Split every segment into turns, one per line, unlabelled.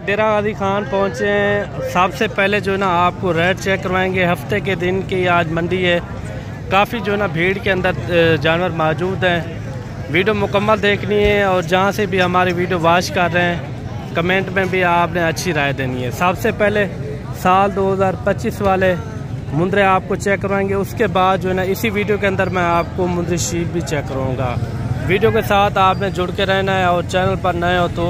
डेरा गाजी खान पहुँचे हैं। सबसे पहले जो है ना आपको रेट चेक करवाएंगे। हफ्ते के दिन की आज मंडी है, काफ़ी जो है ना भीड़ के अंदर जानवर मौजूद हैं। वीडियो मुकम्मल देखनी है और जहाँ से भी हमारी वीडियो वॉच कर रहे हैं कमेंट में भी आपने अच्छी राय देनी है। सबसे पहले साल 2025 वाले मुंद्रे आपको चेक करवाएंगे, उसके बाद जो है ना इसी वीडियो के अंदर मैं आपको मुंद्री शीप भी चेक करवाऊँगा। वीडियो के साथ आपने जुड़ के रहना है और चैनल पर नए हो तो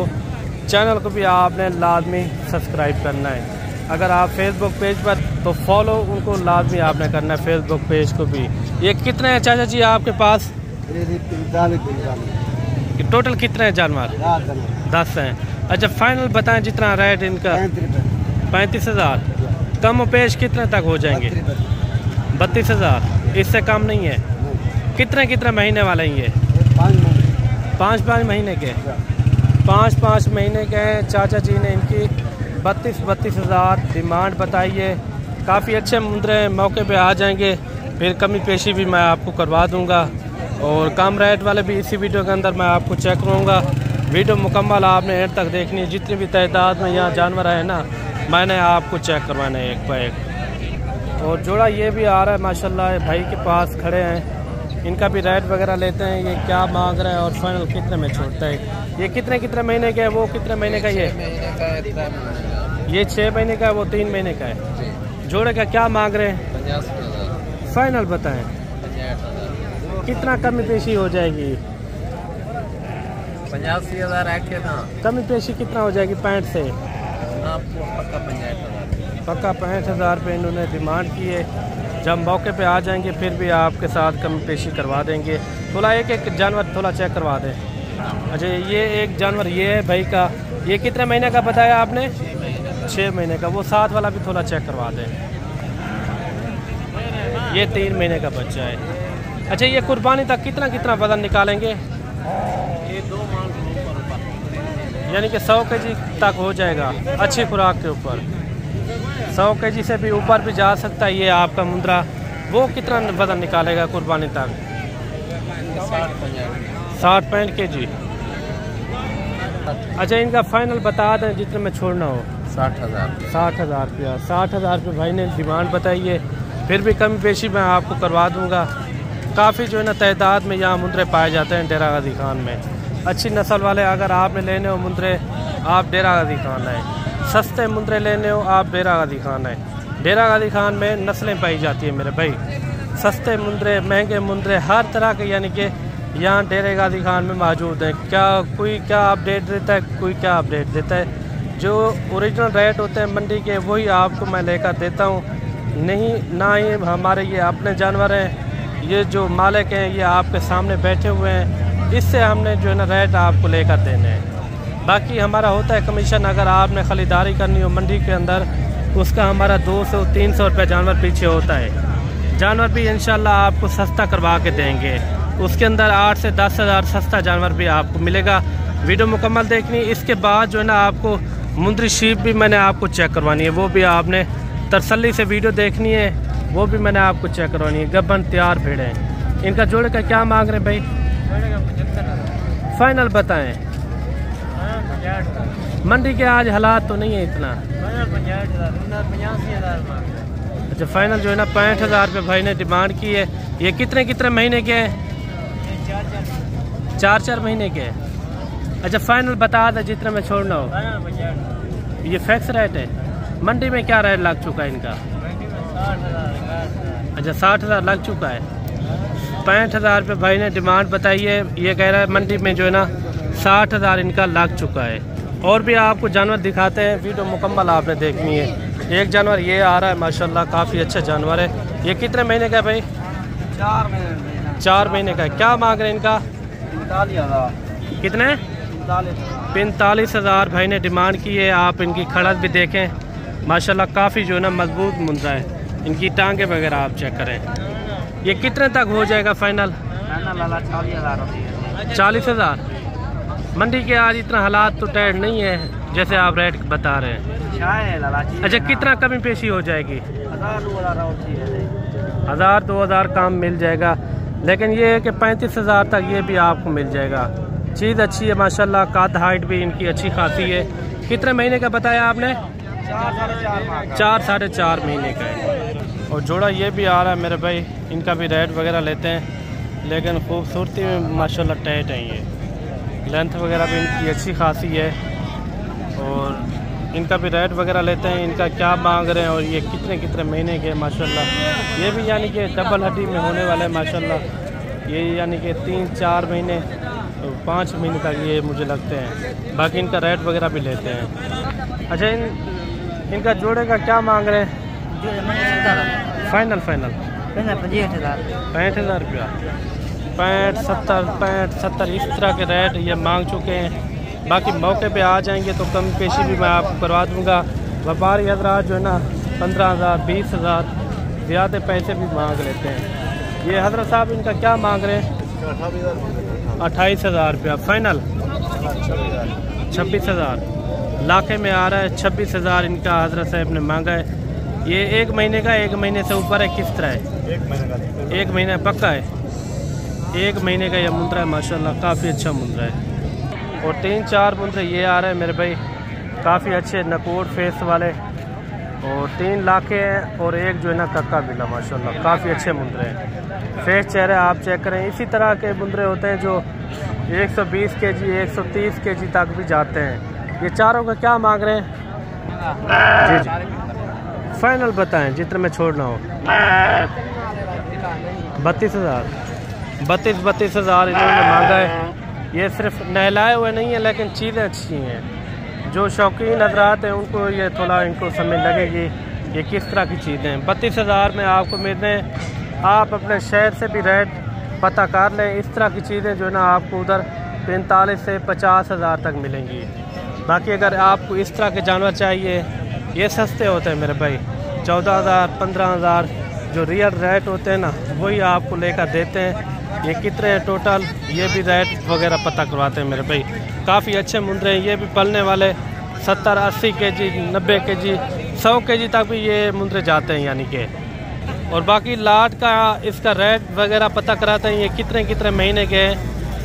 चैनल को भी आपने लाजमी सब्सक्राइब करना है। अगर आप फेसबुक पेज पर तो फॉलो उनको लाजमी आपने करना है, फेसबुक पेज को भी। ये कितने हैं चाचा जी आपके पास? टोटल कितने हैं जानवर? 10 हैं। अच्छा फाइनल बताएं जितना रेट इनका? 35,000। कम पेश कितने तक हो जाएंगे? 32,000। इससे कम नहीं है? कितने महीने वाले हैं ये? 5 महीने के। 5 महीने के हैं। चाचा जी ने इनकी 32,000 डिमांड बताई है। काफ़ी अच्छे मुंद्रे मौके पे आ जाएंगे, फिर कमी पेशी भी मैं आपको करवा दूंगा और कम रेट वाले भी इसी वीडियो के अंदर मैं आपको चेक करूँगा। वीडियो मुकम्मल आपने एंड तक देखनी है। जितनी भी तादाद में यहाँ जानवर है ना मैंने आपको चेक करवाना है एक बार एक। और जोड़ा ये भी आ रहा है माशाल्लाह, भाई के पास खड़े हैं, इनका भी रेट वगैरह लेते हैं। ये क्या मांग रहा है और फाइनल कितने में छोड़ता है? ये कितने महीने का है? वो कितने महीने का? ये 6 महीने का है, वो 3 महीने का है। जोड़े का क्या मांग रहे हैं? फाइनल बताएं कितना कमी पेशी हो जाएगी?
85,000।
कमी पेशी कितना हो जाएगी? 65 से पक्का 65,000 रुपये इन्होंने डिमांड की है। जब मौके पे आ जाएंगे फिर भी आपके साथ कमी पेशी करवा देंगे। थोड़ा एक जानवर थोड़ा चेक करवा दें। अच्छा ये एक जानवर ये है भाई का, ये कितने महीने का बताया आपने? 6 महीने का। वो साथ वाला भी थोड़ा चेक करवा दें। ये 3 महीने का बच्चा है। अच्छा ये कुर्बानी तक कितना वजन निकालेंगे?
ये 2 मान
यानी कि 100 kg तक हो जाएगा अच्छी खुराक के ऊपर। 100 kg से भी ऊपर भी जा सकता है ये आपका मुंद्रा। वो कितना वजन निकालेगा कुर्बानी तक? 60-65 kg। अच्छा इनका फाइनल बता दें जितने में छोड़ना हो। 60,000 रुपया। 60,000 रुपये भाई ने डिमांड बताई है, फिर भी कमी पेशी मैं आपको करवा दूंगा। काफ़ी जो है ना तादाद में यहाँ मुंद्रे पाए जाते हैं डेरा गाजी खान में। अच्छी नस्ल वाले अगर आपने लेने हो मुंद्रे आप डेरा गाजी खान आए। सस्ते मुंद्रे लेने हो आप डेरा गाजी खान आए। डेरा गाजी खान में नस्लें पाई जाती है मेरे भाई, सस्ते मुंद्रे महंगे मुंद्रे हर तरह के यानी कि यहाँ डेरा गाजी खान में मौजूद हैं। कोई क्या अपडेट देता है, कोई क्या अपडेट देता है। जो ओरिजिनल रेट होते हैं मंडी के वही आपको मैं लेकर देता हूँ। नहीं ना ये हमारे ये अपने जानवर हैं, ये जो मालिक हैं ये आपके सामने बैठे हुए हैं, इससे हमने जो है ना रेट आपको लेकर देने हैं। बाकी हमारा होता है कमीशन। अगर आपने खरीदारी करनी हो मंडी के अंदर उसका हमारा 200-300 रुपये जानवर पीछे होता है। जानवर भी इंशाल्लाह आपको सस्ता करवा के देंगे। उसके अंदर 8 से 10,000 सस्ता जानवर भी आपको मिलेगा। वीडियो मुकम्मल देखनी। इसके बाद जो है ना आपको मुंद्री शीप भी मैंने आपको चेक करवानी है, वो भी आपने तसल्ली से वीडियो देखनी है, वो भी मैंने आपको चेक करवानी है। गब्बन तैयार भेड़े हैं। इनका जोड़े का क्या मांग रहे हैं भाई? फाइनल बताएं। मंडी के आज हालात तो नहीं है इतना। अच्छा फाइनल जो है ना 65,000 रुपये भाई ने डिमांड की है। ये कितने महीने के हैं? 4 महीने के हैं। अच्छा फाइनल बता दे जितने में छोड़ना हो। ये फिक्स रेट है? मंडी में क्या रेट लग चुका है इनका? अच्छा 60,000 लग चुका है। 65,000 रुपये भाई ने डिमांड बताई है। ये कह रहा है मंडी में जो है ना 60,000 इनका लग चुका है। और भी आपको जानवर दिखाते हैं, वीडियो मुकम्मल आपने देखनी है। एक जानवर ये आ रहा है माशाल्लाह, काफ़ी अच्छा जानवर है। ये कितने महीने का है भाई? 4 महीने का है। क्या मांग रहे हैं इनका?
45,000।
कितने? 45,000 भाई ने डिमांड की है। आप इनकी खड़त भी देखें माशाल्लाह, काफ़ी जो है ना मजबूत मुंद्रा है। इनकी टांगे वगैरह आप चेक करें। ये कितने तक हो जाएगा फाइनल? 40,000। मंडी के आज इतना हालात तो टाइट नहीं है जैसे आप रेट बता रहे हैं। अच्छा कितना कमी पेशी हो जाएगी? 1000-2000 काम मिल जाएगा। लेकिन ये है कि 35,000 तक ये भी आपको मिल जाएगा। चीज़ अच्छी है माशाल्लाह। कद हाइट भी इनकी अच्छी खासी है। कितने महीने का बताया आपने? 4 साढ़े 4 महीने का है। और जोड़ा ये भी आ रहा है मेरे भाई, इनका भी रेट वगैरह लेते हैं, लेकिन खूबसूरती में माशाल्लाह टाइट है। ये लेंथ वगैरह भी इनकी अच्छी खासी है। और इनका भी रेट वगैरह लेते हैं, इनका क्या मांग रहे हैं और ये कितने कितने महीने के माशाल्लाह। ये भी यानी कि डबल हड्डी में होने वाला है माशाल्लाह। ये यानी कि 3-4 महीने 5 महीने तक ये मुझे लगते हैं। बाकी इनका रेट वगैरह भी लेते हैं। अच्छा, इनका जोड़े का क्या मांग रहे हैं? फाइनल 65,000 रुपया। 65, 70, 65, 70 इस तरह के रेट ये मांग चुके हैं। बाकी मौके पे आ जाएंगे तो कम पेशी भी मैं आपको करवा दूंगा। व्यापारी हजरात जो है ना 15,000, 20,000 ज़्यादा पैसे भी मांग लेते हैं। ये हजरत साहब इनका क्या मांग रहे हैं? 28,000 रुपया फाइनल। 26,000 लाखे में आ रहा है। 26,000 इनका हजरत साहब ने मांगा है। ये 1 महीने का, 1 महीने से ऊपर है? किस तरह है? 1 महीना पक्का है। 1 महीने का ये मुंद्रा है माशाल्लाह, काफ़ी अच्छा मुंद्रा है। और 3-4 मुंद्रे ये आ रहे हैं मेरे भाई, काफ़ी अच्छे नकोर फेस वाले। और 3 लाखे हैं और एक जो है ना कक्का बिला माशाल्लाह, काफ़ी अच्छे मुंद्रे हैं। फेस चेहरे आप चेक करें, इसी तरह के मुंद्रे होते हैं जो 120 kg 130 kg तक भी जाते हैं। ये चारों का क्या मांग रहे हैं? जी फाइनल बताएं जितने में छोड़ना हो। 32,000 32,000 इन्होंने मांगा है। ये सिर्फ नहलाए हुए नहीं है, लेकिन चीज़ें अच्छी हैं। जो शौकीन हजरात हैं उनको ये थोड़ा इनको समझ लगेगी ये किस तरह की चीज़ें हैं। 32,000 में आपको मिलते हैं। आप अपने शहर से भी रेट पता कर लें। इस तरह की चीज़ें जो है ना आपको उधर 45 से 50,000 तक मिलेंगी। बाकी अगर आपको इस तरह के जानवर चाहिए, ये सस्ते होते हैं मेरे भाई। 14,000, 15,000 जो रियल रेट होते हैं ना, वही आपको लेकर देते हैं। ये कितने हैं टोटल, ये भी रेट वगैरह पता करवाते हैं मेरे भाई। काफ़ी अच्छे मुंद्रे हैं, ये भी पलने वाले 70-80 kg 90 kg 100 kg तक भी ये मुंद्रे जाते हैं यानी कि। और बाकी लाट का इसका रेट वगैरह पता कराते हैं, ये कितने कितने महीने के हैं।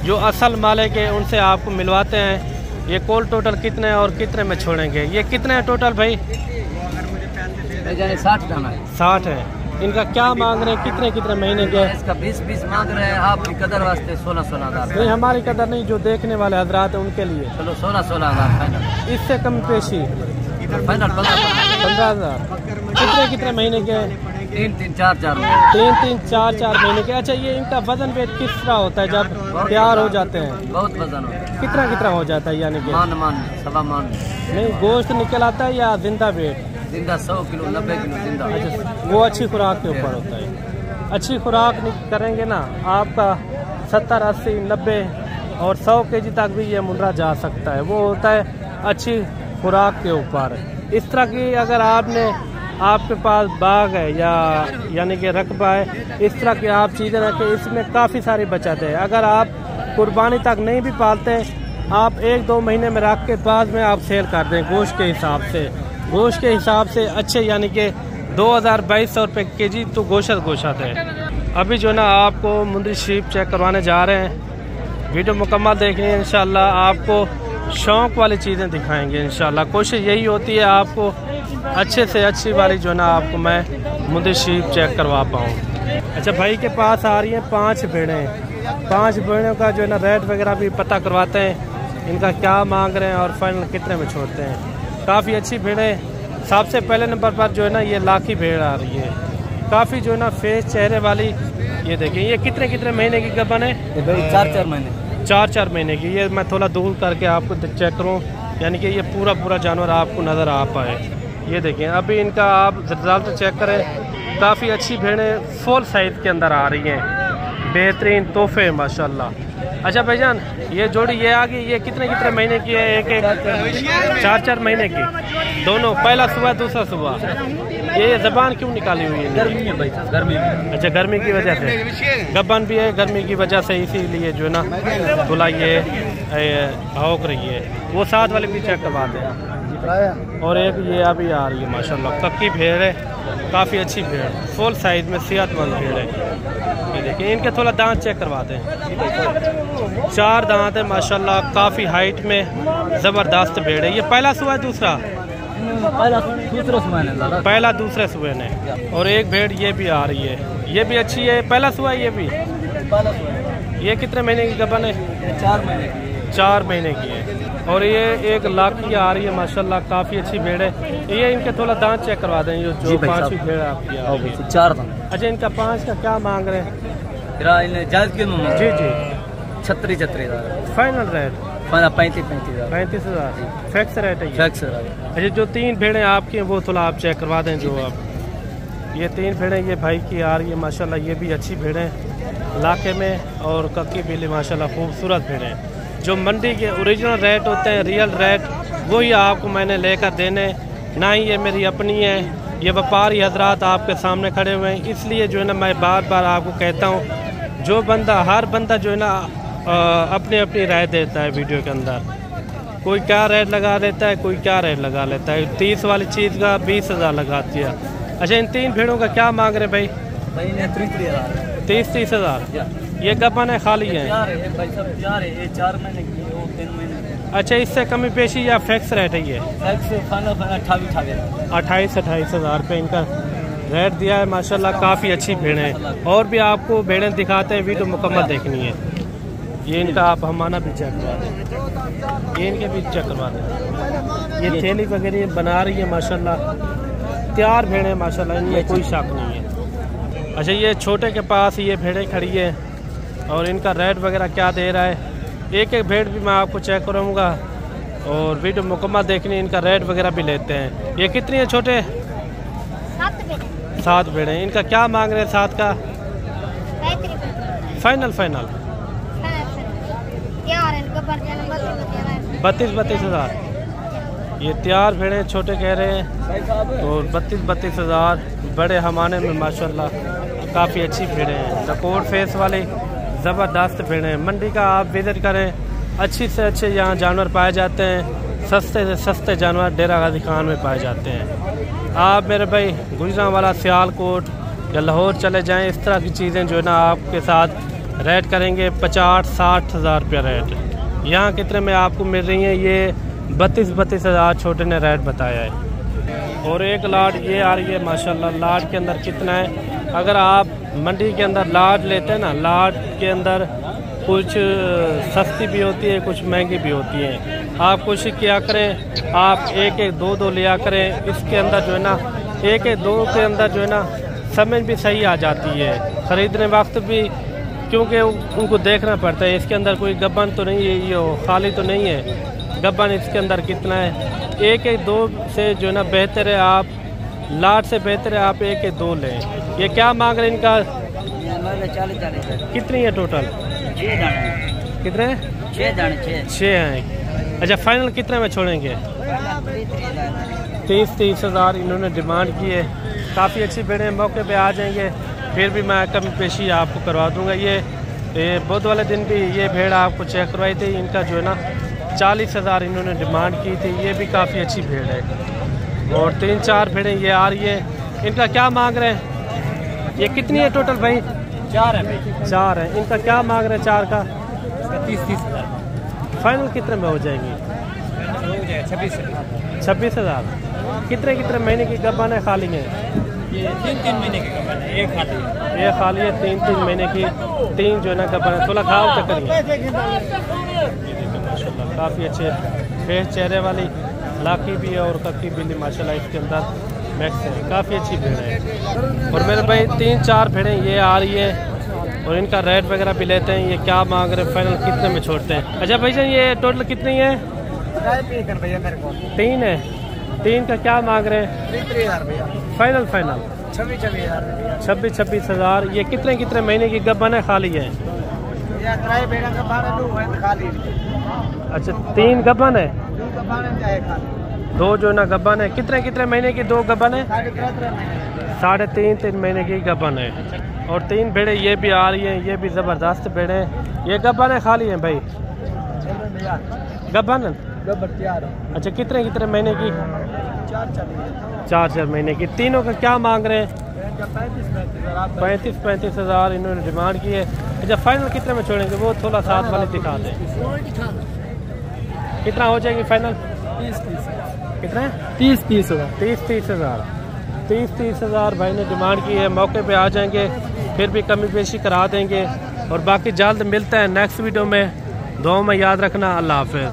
जो असल माले के उनसे आपको मिलवाते हैं। ये कोल टोटल कितने हैं और कितने में छोड़ेंगे? ये कितने हैं टोटल भाई? 60 है। इनका क्या मांग रहे हैं? कितने कितने महीने के?
इसका 20 मांग रहे हैं। आपकी कदर वास्ते 16,000।
नहीं, हमारी कदर नहीं, जो देखने वाले हजरात हैं उनके लिए।
चलो 16,000 फाइनल।
इससे कम पेशी
फाइनल
15,000। कितने महीने के?
3-4
4 महीने के। अच्छा, ये इनका वजन वेट किस तरह होता है जब तैयार हो जाते हैं?
बहुत वजन होता है।
कितना हो जाता है यानी कि?
सवा मान।
नहीं, गोश्त निकल आता है या जिंदा वेट?
जिंदा 100 किलो 90 किलो जिंदा।
अच्छा, वो अच्छी खुराक के ऊपर होता है। अच्छी खुराक करेंगे ना आपका 70, 80, 90 और 100 kg तक भी ये मुंद्रा जा सकता है। वो होता है अच्छी खुराक के ऊपर। इस तरह की अगर आपके पास बाग है या यानी कि रकबा है, इस तरह की आप चीज़ें रखें, इसमें काफ़ी सारी बचत है। अगर आप कुर्बानी तक नहीं भी पालते, आप 1-2 महीने में रख के बाद में आप सेल कर दें गोश्त के हिसाब से। गोश्त के हिसाब से अच्छे यानी कि 2,000-2,200 रुपये kg तो गोशत है। अभी जो ना आपको मुंद्री शीप चेक करवाने जा रहे हैं। वीडियो मुकम्मल देखनी है इंशाल्लाह। आपको शौक़ वाली चीज़ें दिखाएंगे इंशाल्लाह। कोशिश यही होती है आपको अच्छे से अच्छी वाली जो ना आपको मैं मुंद्री शीप चेक करवा पाऊँ। अच्छा, भाई के पास आ रही हैं 5 भेड़ें। 5 भेड़ों का जो है ना रेट वगैरह भी पता करवाते हैं, इनका क्या मांग रहे हैं और फाइनल कितने में छोड़ते हैं। काफ़ी अच्छी भेड़ें। सबसे पहले नंबर पर जो है ना ये लाखी भेड़ आ रही है, काफ़ी जो है ना फेस चेहरे वाली। ये देखिए, ये कितने महीने की गबन है?
4-4 महीने।
4-4 महीने की। ये मैं थोड़ा दूर करके आपको चेक करूँ, यानी कि ये पूरा जानवर आपको नज़र आ पाए। ये देखें, अभी इनका आप रिजल्ट चेक करें। काफ़ी अच्छी भेड़ें फुल साइज़ के अंदर आ रही हैं, बेहतरीन तोहफे माशाल्लाह। अच्छा भाईजान, ये जोड़ी ये आ गई, ये कितने महीने की है? एक 4-4 महीने की दोनों, पहला सुबह दूसरा सुबह। ये ज़बान क्यों निकाली हुई है?
गर्मी है भाई, गर्मी।
अच्छा, गर्मी की वजह से गबन भी है, गर्मी की वजह से इसीलिए जो है ना धुलाई ये हौक रही है। वो साथ वाले भी चेक करवा दें। और एक ये अभी आ रही है माशाल्लाह कक्की भेड़ है, काफ़ी अच्छी भेड़, फुल साइज में सेहतमंद भेड़ है। ये देखिए इनके थोड़ा दांत चेक करवाते हैं, 4 दांत है माशाल्लाह, काफ़ी हाइट में ज़बरदस्त भेड़ है। ये पहला सुबह है दूसरा? पहला दूसरे सुबह ने। और एक भेड़ ये भी आ रही है, ये भी अच्छी है, पहला सुबह ये भी। ये कितने महीने की गबन है?
4 महीने की।
4 महीने की है। और ये 1 लाख की आ रही है माशाल्लाह, काफ़ी अच्छी भेड़ है। ये इनके थोड़ा दांत चेक करवा दें, जो 5वीं भेड़ आपकी आ रही है।
4 दांत।
अच्छा, इनका 5 का क्या मांग रहे हैं?
जी
जी
36
फाइनल रेट
35
हज़ार फिक्स रेट है ये। अच्छा, जो 3 भेड़ें आपकी हैं वो थोड़ा आप चेक करवा दें। जो आप ये 3 भेड़ें ये भाई की आ रही है माशाल्लाह, ये भी अच्छी भेड़ें इलाके में, और कक्की बिल्ली माशाल्लाह खूबसूरत भेड़ें। जो मंडी के ओरिजिनल रेट होते हैं, रियल रेट, वही आपको मैंने लेकर देने, ना ही ये मेरी अपनी है। ये व्यापारी हजरात आपके सामने खड़े हुए हैं, इसलिए जो है ना मैं बार बार आपको कहता हूँ, जो बंदा, हर बंदा जो है ना अपनी अपनी राय देता है वीडियो के अंदर। कोई क्या रेट लगा देता है, कोई क्या रेट लगा लेता है। 30 वाली चीज़ का 20,000 लगा दिया। अच्छा, इन 3 भेड़ों का क्या मांग रहे भाई? 30 हज़ार। ये गबन है, खाली है? अच्छा, इससे कमी पेशी या फिक्स रेट है? ये 28 हज़ार रुपये इनका रेट दिया है माशाल्लाह, काफ़ी अच्छी भेड़ें हैं। और भी आपको भेड़ें दिखाते हैं, वीडियो मुकम्मल देखनी है। ये इनका आप हमारा भी चेक करवा दें, ये इनके भी चेक करवा दें। ये थैली वगैरह बना रही है माशाल्लाह, तैयार भेड़ें माशाल्लाह, इनमें कोई शक नहीं है। अच्छा, ये छोटे के पास ये भेड़ें खड़ी है, और इनका रेट वगैरह क्या दे रहा है, एक एक भेड़ भी मैं आपको चेक कराऊंगा, और वीडियो मुकम्मल देखनी, इनका रेट वगैरह भी लेते हैं। ये कितनी है छोटे? 7 भेड़ें। इनका क्या मांग रहे हैं 7 का? फाइनल 32 हज़ार। ये तैयार भेड़ें छोटे कह रहे हैं, और 32 हज़ार। बड़े हमाने में माशाल्लाह काफ़ी अच्छी भेड़ें हैं, रिकॉर्ड फेस वाली ज़बरदस्त भेड़ें हैं। मंडी का आप विज़िट करें, अच्छी से अच्छे यहाँ जानवर पाए जाते हैं, सस्ते से सस्ते जानवर डेरा गाजी खान में पाए जाते हैं। आप मेरे भाई गुजरांवाला, सियालकोट या लाहौर चले जाएं, इस तरह की चीज़ें जो है ना आपके साथ रेट करेंगे 50-60 हज़ार रुपया रेट। यहाँ कितने में आपको मिल रही हैं? ये 32 हज़ार छोटे ने रेट बताया है। और एक लाट ये आ रही है माशाल्लाह, लाट के अंदर कितना है? अगर आप मंडी के अंदर लाट लेते हैं ना, लाट के अंदर कुछ सस्ती भी होती है, कुछ महंगी भी होती है। आप कोशिश किया करें, आप 1-2 लिया करें। इसके अंदर जो है ना 1-2 के अंदर जो है ना समझ भी सही आ जाती है, ख़रीदने वक्त भी, क्योंकि उनको देखना पड़ता है इसके अंदर कोई गबन तो नहीं है, ये खाली तो नहीं है, गबन इसके अंदर कितना है। 1-2 से जो है ना बेहतर है, आप लाट से बेहतर है आप 1-2 लें। ये क्या मांग रहे हैं इनका?
40
कितनी है टोटल?
6 दाने।
कितने? 6 हैं। अच्छा, फाइनल कितने में छोड़ेंगे? 30 हज़ार इन्होंने डिमांड की है। काफ़ी अच्छी भेड़ें, मौके पे आ जाएंगे, फिर भी मैं कमी पेशी आपको करवा दूंगा। ये बुध वाले दिन भी ये भेड़ आपको चेक करवाई थी, इनका जो है ना 40 हज़ार इन्होंने डिमांड की थी। ये भी काफ़ी अच्छी भेड़ है। और 3-4 भेड़ें ये आ रही है। इनका क्या मांग रहे हैं? ये कितनी है टोटल भाई?
4 है।
4 है। इनका क्या मांग रहे हैं 4 का?
30 हज़ार।
फाइनल कितने में हो जाएंगी? 26 हज़ार। कितने महीने की गबन है, खाली है?
ये 3 महीने की गबन है, एक खाली है।
ये खाली है 3 महीने की, 3 जो है ना गबन है। थोड़ा खाओ तो करिए। ये देखिए माशाल्लाह काफ़ी अच्छे फेस चेहरे वाली लाकी भी है, और कक्की बिल्ली माशाल्लाह इसके अंदर मैक्स है, काफ़ी अच्छी भेड़ है। और मेरे भाई 3-4 भेड़ें ये आ रही है, और इनका रेट वगैरह भी लेते हैं। ये क्या मांग रहे हैं, फाइनल कितने में छोड़ते हैं? अच्छा भाई जान, ये टोटल कितनी है? 3 है। 3 का क्या मांग रहे हैं? फाइनल 26 हज़ार। ये कितने महीने की गबन है, खाली है? अच्छा, 3 गबन है, 2 जो ना गबन है। कितने महीने की 2 गबन है? 3.5 महीने की गबन है। और 3 भेड़े ये भी आ रही हैं, ये भी ज़बरदस्त भेड़े हैं। ये गबन है, खाली है भाई? गबन अच्छा, कितने कितने महीने की? 4 महीने की। तीनों का क्या मांग रहे हैं? 35 हज़ार इन्होंने डिमांड की है। अच्छा, फाइनल कितने में छोड़ेंगे? वो थोड़ा साथ वाले दिखा दें। कितना हो जाएगी फाइनल?
30
कितना?
30 होगा।
30 हज़ार। 30 हज़ार भाई ने डिमांड की है। मौके पे आ जाएंगे, फिर भी कमी पेशी करा देंगे। और बाकी जल्द मिलते हैं नेक्स्ट वीडियो में। दुआ में याद रखना। अल्लाह हाफ़िज़।